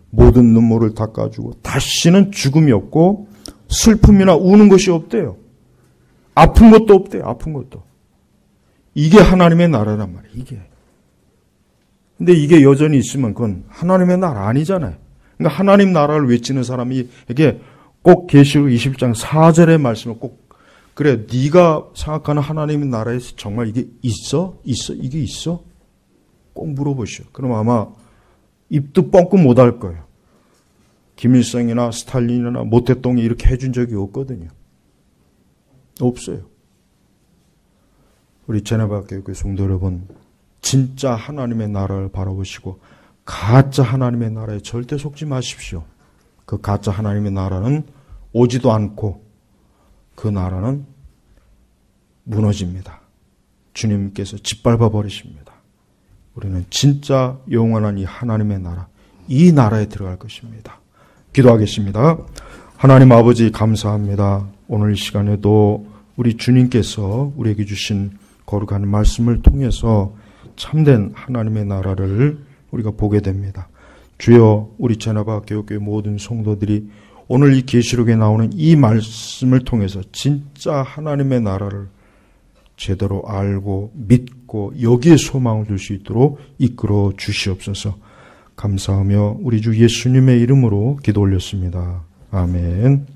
모든 눈물을 닦아주고 다시는 죽음이 없고 슬픔이나 우는 것이 없대요. 아픈 것도 없대요. 아픈 것도. 이게 하나님의 나라란 말이에요. 이게. 근데 이게 여전히 있으면 그건 하나님의 나라 아니잖아요. 그러니까 하나님 나라를 외치는 사람에게 꼭 계시록 21장 4절의 말씀을 꼭 그래 네가 생각하는 하나님의 나라에서 정말 이게 있어? 이게 있어? 꼭 물어보시오. 그럼 아마 입도 뻥끗 못할 거예요. 김일성이나 스탈린이나 모태똥이 이렇게 해준 적이 없거든요. 없어요. 우리 제네바 교회 성도 여러분, 진짜 하나님의 나라를 바라보시고 가짜 하나님의 나라에 절대 속지 마십시오. 그 가짜 하나님의 나라는 오지도 않고 그 나라는 무너집니다. 주님께서 짓밟아 버리십니다. 우리는 진짜 영원한 이 하나님의 나라, 이 나라에 들어갈 것입니다. 기도하겠습니다. 하나님 아버지 감사합니다. 오늘 이 시간에도 우리 주님께서 우리에게 주신 거룩한 말씀을 통해서 참된 하나님의 나라를 우리가 보게 됩니다. 주여, 우리 제나바 교회 모든 성도들이 오늘 이 계시록에 나오는 이 말씀을 통해서 진짜 하나님의 나라를 제대로 알고 믿고 여기에 소망을 둘 수 있도록 이끌어 주시옵소서. 감사하며 우리 주 예수님의 이름으로 기도 올렸습니다. 아멘.